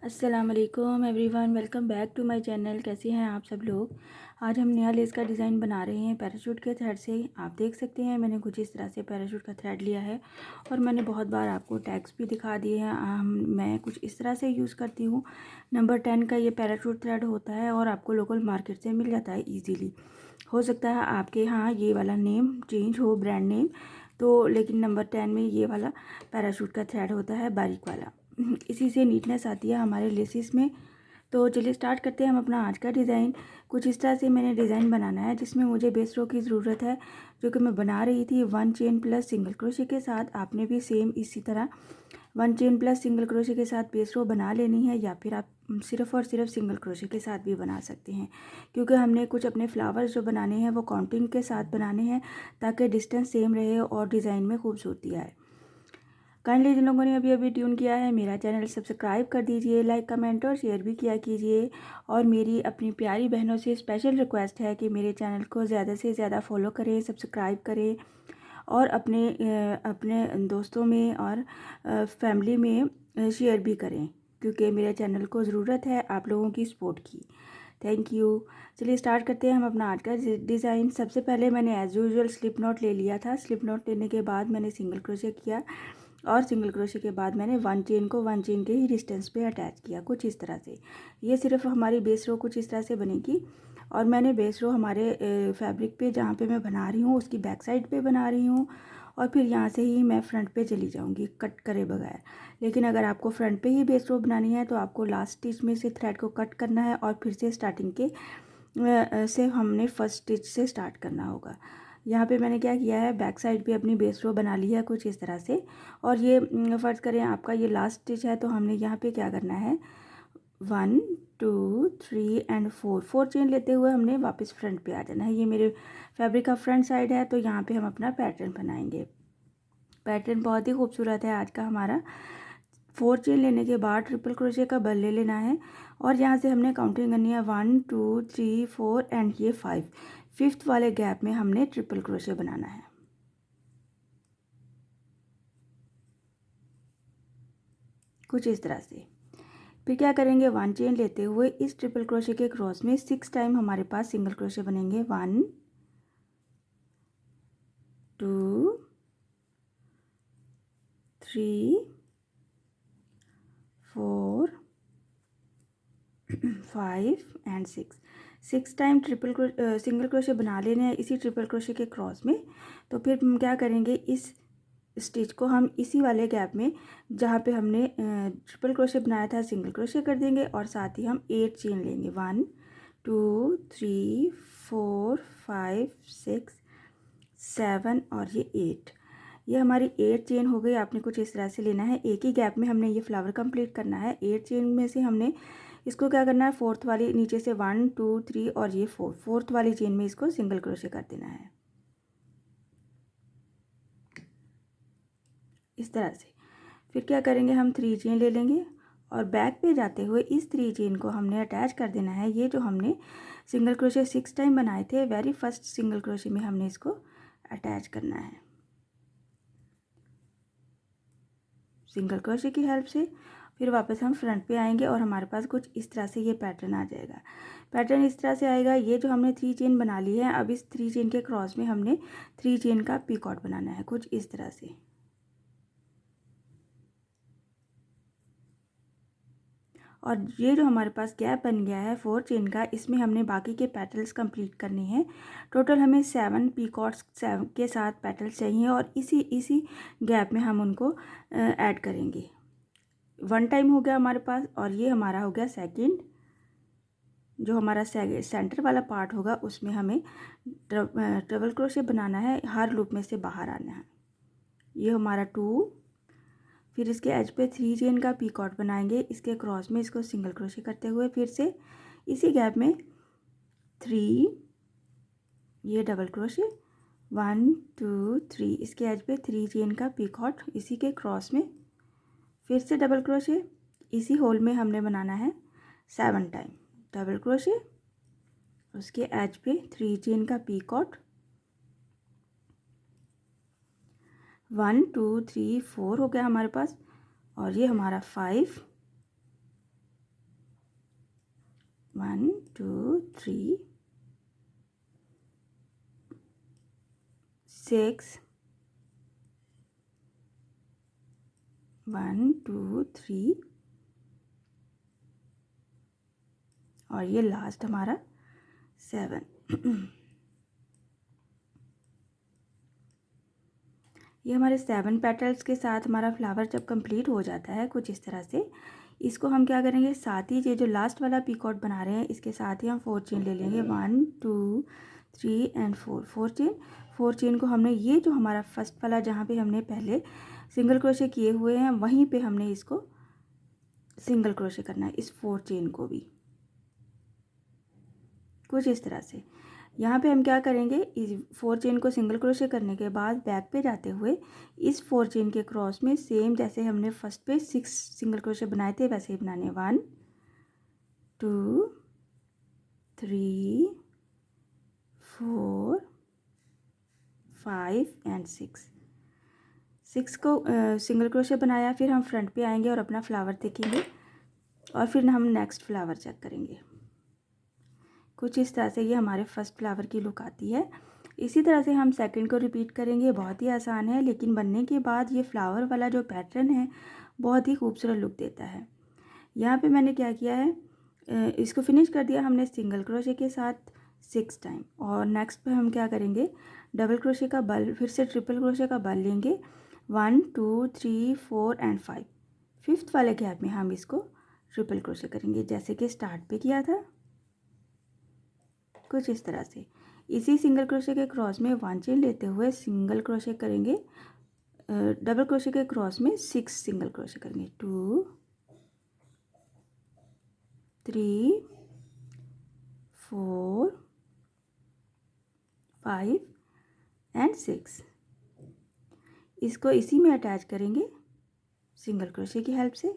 अस्सलाम वालेकुम everyone, welcome back to my channel. कैसे हैं आप सब लोग। आज हम नया लेस का डिज़ाइन बना रहे हैं पैराशूट के थ्रेड से। आप देख सकते हैं मैंने कुछ इस तरह से पैराशूट का थ्रेड लिया है और मैंने बहुत बार आपको टैग्स भी दिखा दिए हैं। मैं कुछ इस तरह से यूज़ करती हूँ। नंबर 10 का ये पैराशूट थ्रेड होता है और आपको लोकल मार्केट से मिल जाता है ईजीली। हो सकता है आपके यहाँ ये वाला नेम चेंज हो, ब्रांड नेम, तो लेकिन नंबर 10 में ये वाला पैराशूट का थ्रेड होता है, बारीक वाला। इसी से नीटनेस आती है हमारे लेसिस में। तो चलिए स्टार्ट करते हैं हम अपना आज का डिज़ाइन। कुछ इस तरह से मैंने डिज़ाइन बनाना है जिसमें मुझे बेस रो की ज़रूरत है, जो कि मैं बना रही थी 1 चेन प्लस सिंगल क्रोशे के साथ। आपने भी सेम इसी तरह 1 चेन प्लस सिंगल क्रोशे के साथ बेस रो बना लेनी है, या फिर आप सिर्फ़ और सिर्फ सिंगल क्रोशे के साथ भी बना सकते हैं, क्योंकि हमने कुछ अपने फ्लावर्स जो बनाने हैं वो काउंटिंग के साथ बनाने हैं ताकि डिस्टेंस सेम रहे और डिज़ाइन में खूबसूरती आए। काइंडली जिन लोगों ने अभी अभी ट्यून किया है मेरा चैनल सब्सक्राइब कर दीजिए, लाइक कमेंट और शेयर भी किया कीजिए। और मेरी अपनी प्यारी बहनों से स्पेशल रिक्वेस्ट है कि मेरे चैनल को ज़्यादा से ज़्यादा फॉलो करें, सब्सक्राइब करें और अपने दोस्तों में और फैमिली में शेयर भी करें, क्योंकि मेरे चैनल को ज़रूरत है आप लोगों की सपोर्ट की। Thank you. चलिए स्टार्ट करते हैं हम अपना आज का डिज़ाइन। सबसे पहले मैंने एज़ यूजुअल स्लिप नॉट ले लिया था। स्लिप नॉट लेने के बाद मैंने सिंगल क्रोशे किया और सिंगल क्रोशे के बाद मैंने 1 चेन को 1 चेन के ही डिस्टेंस पे अटैच किया, कुछ इस तरह से। ये सिर्फ हमारी बेस रो कुछ इस तरह से बनेगी। और मैंने बेस रो हमारे फैब्रिक पे जहाँ पे मैं बना रही हूँ उसकी बैक साइड पे बना रही हूँ, और फिर यहाँ से ही मैं फ्रंट पे चली जाऊँगी कट करे बगैर। लेकिन अगर आपको फ्रंट पे ही बेस रो बनानी है तो आपको लास्ट स्टिच में से थ्रेड को कट करना है और फिर से स्टार्टिंग के से हमने फर्स्ट स्टिच से स्टार्ट करना होगा। यहाँ पे मैंने क्या किया है, बैक साइड पे अपनी बेस रो बना ली है कुछ इस तरह से। और ये फ़र्ज़ करें आपका ये लास्ट स्टिच है, तो हमने यहाँ पे क्या करना है, 1 2 3 एंड 4 चेन लेते हुए हमने वापस फ्रंट पे आ जाना है। ये मेरे फैब्रिक का फ्रंट साइड है, तो यहाँ पे हम अपना पैटर्न बनाएंगे। पैटर्न बहुत ही खूबसूरत है आज का हमारा। 4 चेन लेने के बाद ट्रिपल क्रोशे का बल ले लेना है और यहाँ से हमने काउंटिंग करनी है 1 2 3 4 एंड ये 5। फिफ्थ वाले गैप में हमने ट्रिपल क्रोशे बनाना है, कुछ इस तरह से। फिर क्या करेंगे, 1 चेन लेते हुए इस ट्रिपल क्रोशे के क्रॉस में 6 टाइम हमारे पास सिंगल क्रोशे बनेंगे। 1 2 3 4 5 एंड 6 टाइम सिंगल क्रोशे बना लेने हैं इसी ट्रिपल क्रोशे के क्रॉस में। तो फिर हम क्या करेंगे, इस स्टिच को हम इसी वाले गैप में जहाँ पे हमने ट्रिपल क्रोशे बनाया था सिंगल क्रोशे कर देंगे और साथ ही हम 8 चेन लेंगे। 1 2 3 4 5 6 7 और ये 8। ये हमारी 8 चेन हो गई। आपने कुछ इस तरह से लेना है, एक ही गैप में हमने ये फ्लावर कंप्लीट करना है। 8 चेन में से हमने इसको क्या करना है, फोर्थ वाली नीचे से 1 2 3 और ये फोर्थ वाली चेन में इसको सिंगल क्रोशे कर देना है, इस तरह से। फिर क्या करेंगे, हम 3 चेन ले लेंगे और बैक पे जाते हुए इस 3 चेन को हमने अटैच कर देना है। ये जो हमने सिंगल क्रोशे 6 टाइम बनाए थे, वेरी फर्स्ट सिंगल क्रोशे में हमने इसको अटैच करना है सिंगल क्रोशे की हेल्प से। फिर वापस हम फ्रंट पे आएंगे और हमारे पास कुछ इस तरह से ये पैटर्न आ जाएगा। पैटर्न इस तरह से आएगा। ये जो हमने 3 चेन बना ली है, अब इस 3 चेन के क्रॉस में हमने 3 चेन का पीकॉट बनाना है, कुछ इस तरह से। और ये जो हमारे पास गैप बन गया है 4 चेन का, इसमें हमने बाकी के पेटल्स कंप्लीट करने हैं। टोटल हमें 7 पीकॉट्स 7 के साथ पेटल्स चाहिए और इसी गैप में हम उनको ऐड करेंगे। 1 टाइम हो गया हमारे पास और ये हमारा हो गया सेकंड। जो हमारा सेंटर वाला पार्ट होगा उसमें हमें डबल क्रोशे बनाना है, हर लूप में से बाहर आना है। ये हमारा 2। फिर इसके एज पे 3 चेन का पीकॉट बनाएंगे, इसके क्रॉस में इसको सिंगल क्रोशे करते हुए फिर से इसी गैप में 3, ये डबल क्रोशे 1 2 3, इसके एज पे 3 चेन का पीकॉट इसी के क्रॉस में, फिर से डबल क्रोशे इसी होल में हमने बनाना है 7 टाइम डबल क्रोशे, उसके एज पे 3 चेन का पीकॉट, 1 2 3 4 हो गया हमारे पास और ये हमारा 5 1 2 3 6 1 2 3 और ये लास्ट हमारा 7। ये हमारे 7 पेटल्स के साथ हमारा फ्लावर जब कंप्लीट हो जाता है कुछ इस तरह से, इसको हम क्या करेंगे, साथ ही ये जो लास्ट वाला पीकॉट बना रहे हैं इसके साथ ही हम 4 चेन ले लेंगे। 1 2 3 एंड 4 चेन को हमने, ये जो हमारा फर्स्ट वाला जहाँ पे हमने पहले सिंगल क्रोशे किए हुए हैं वहीं पे हमने इसको सिंगल क्रोशे करना है, इस 4 चेन को भी कुछ इस तरह से। यहाँ पे हम क्या करेंगे, इस 4 चेन को सिंगल क्रोशे करने के बाद बैक पे जाते हुए इस 4 चेन के क्रॉस में सेम जैसे हमने फर्स्ट पे 6 सिंगल क्रोशे बनाए थे वैसे ही बनाने। 1 2 3 4 5 एंड 6 को सिंगल क्रोशे बनाया। फिर हम फ्रंट पे आएंगे और अपना फ्लावर देखेंगे और फिर हम नेक्स्ट फ्लावर चेक करेंगे। कुछ इस तरह से ये हमारे फर्स्ट फ्लावर की लुक आती है। इसी तरह से हम सेकंड को रिपीट करेंगे। बहुत ही आसान है, लेकिन बनने के बाद ये फ्लावर वाला जो पैटर्न है बहुत ही खूबसूरत लुक देता है। यहाँ पे मैंने क्या किया है, इसको फिनिश कर दिया हमने सिंगल क्रोशे के साथ 6 टाइम। और नेक्स्ट पे हम क्या करेंगे, डबल क्रोशे का बल, फिर से ट्रिपल क्रोशे का बल लेंगे। 1 2 3 4 एंड 5, फिफ्थ वाले गैप में हम इसको ट्रिपल क्रोशे करेंगे जैसे कि स्टार्ट पे किया था कुछ इस तरह से। इसी सिंगल क्रोशे के क्रॉस में 1 चेन लेते हुए सिंगल क्रोशे करेंगे, डबल क्रोशे के क्रॉस में 6 सिंगल क्रोशे करेंगे। 2 3 4 5 एंड 6। इसको इसी में अटैच करेंगे सिंगल क्रोशे की हेल्प से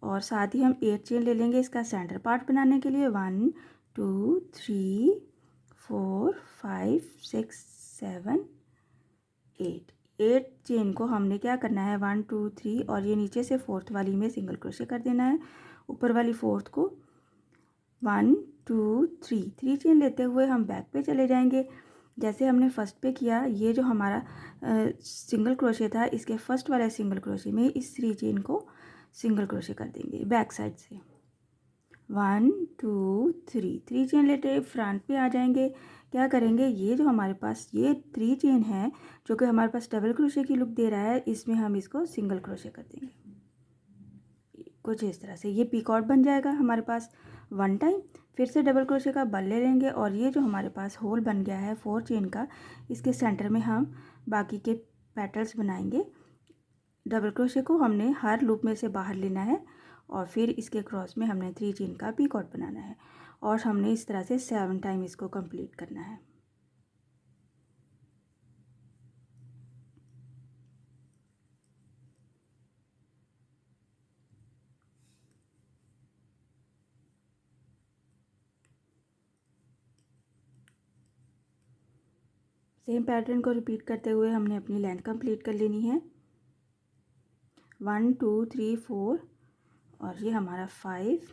और साथ ही हम 8 चेन ले लेंगे इसका सेंटर पार्ट बनाने के लिए। 1 2 3 4 5 6 7 8 चेन को हमने क्या करना है, 1 2 3 और ये नीचे से फोर्थ वाली में सिंगल क्रोशे कर देना है। ऊपर वाली फोर्थ को 1 2 3 चेन लेते हुए हम बैक पे चले जाएंगे जैसे हमने फर्स्ट पे किया। ये जो हमारा सिंगल क्रोशे था इसके फर्स्ट वाले सिंगल क्रोशे में इस 3 चेन को सिंगल क्रोशे कर देंगे बैक साइड से। 1 2 3 चेन लेते फ्रंट पे आ जाएंगे। क्या करेंगे, ये जो हमारे पास ये 3 चेन है जो कि हमारे पास डबल क्रोशे की लुक दे रहा है, इसमें हम इसको सिंगल क्रोशे कर देंगे कुछ इस तरह से। ये पीकॉट बन जाएगा हमारे पास 1 टाइम। फिर से डबल क्रोशे का बल ले लेंगे और ये जो हमारे पास होल बन गया है 4 चेन का, इसके सेंटर में हम बाकी के पेटल्स बनाएंगे। डबल क्रोशे को हमने हर लूप में से बाहर लेना है और फिर इसके क्रॉस में हमने 3 चेन का पीकॉट बनाना है और हमने इस तरह से 7 टाइम इसको कंप्लीट करना है। सेम पैटर्न को रिपीट करते हुए हमने अपनी लेंथ कंप्लीट कर लेनी है। 1 2 3 4 और ये हमारा 5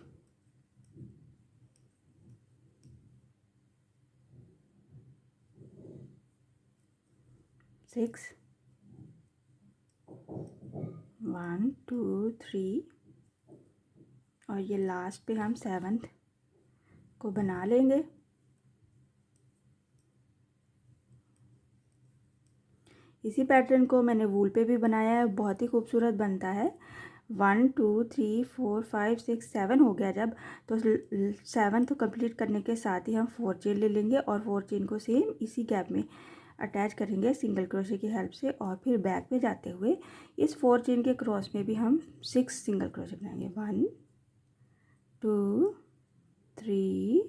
6 1 2 3 और ये लास्ट पे हम 7th को बना लेंगे। इसी पैटर्न को मैंने वूल पे भी बनाया है, बहुत ही खूबसूरत बनता है। 1 2 3 4 5 6 7 हो गया जब, तो 7th कंप्लीट करने के साथ ही हम 4 चेन ले लेंगे और 4 चेन को सेम इसी गैप में अटैच करेंगे सिंगल क्रोशे की हेल्प से और फिर बैक पे जाते हुए इस 4 चेन के क्रॉस में भी हम 6 सिंगल क्रोशे बनाएंगे। 1 2 3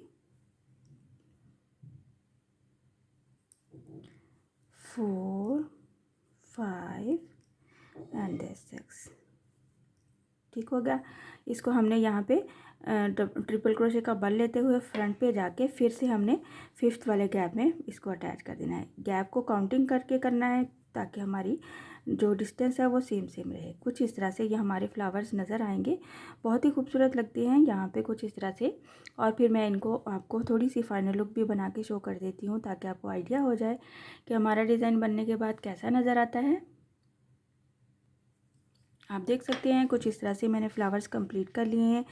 4 5 एंड 6। ठीक हो गया। इसको हमने यहाँ पे ट्रिपल क्रोशे का बल लेते हुए फ्रंट पे जाके फिर से हमने 5th वाले गैप में इसको अटैच कर देना है। गैप को काउंटिंग करके करना है ताकि हमारी जो डिस्टेंस है वो सेम सेम रहे। कुछ इस तरह से ये हमारे फ्लावर्स नज़र आएंगे, बहुत ही खूबसूरत लगते हैं यहाँ पे कुछ इस तरह से। और फिर मैं इनको आपको थोड़ी सी फाइनल लुक भी बना के शो कर देती हूँ ताकि आपको आइडिया हो जाए कि हमारा डिज़ाइन बनने के बाद कैसा नज़र आता है। आप देख सकते हैं कुछ इस तरह से मैंने फ्लावर्स कंप्लीट कर लिए हैं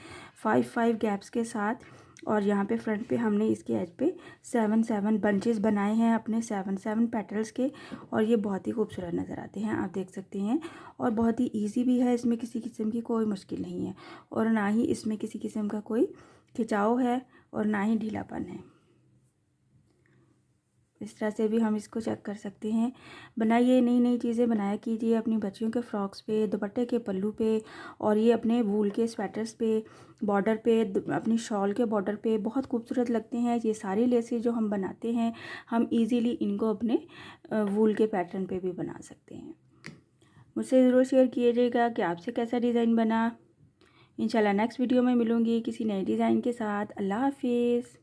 5 गैप्स के साथ। और यहाँ पे फ्रंट पे हमने इसके एज पे 7 बंचेस बनाए हैं अपने 7 पेटल्स के, और ये बहुत ही खूबसूरत नज़र आते हैं, आप देख सकते हैं। और बहुत ही इजी भी है, इसमें किसी किस्म की कोई मुश्किल नहीं है और ना ही इसमें किसी किस्म का कोई खिंचाव है और ना ही ढीलापन है। इस तरह से भी हम इसको चेक कर सकते हैं। बनाइए, नई नई चीज़ें बनाया कीजिए अपनी बच्चियों के फ्रॉक्स पे, दुपट्टे के पल्लू पे, और ये अपने वूल के स्वेटर्स पे, बॉर्डर पे, अपनी शॉल के बॉर्डर पे बहुत खूबसूरत लगते हैं। ये सारी लेसेस जो हम बनाते हैं हम इजीली इनको अपने वूल के पैटर्न पे भी बना सकते हैं। मुझसे ज़रूर शेयर कीजिएगा कि आपसे कैसा डिज़ाइन बना। इंशाल्लाह नेक्स्ट वीडियो में मिलूँगी किसी नए डिज़ाइन के साथ। अल्लाह हाफिज़।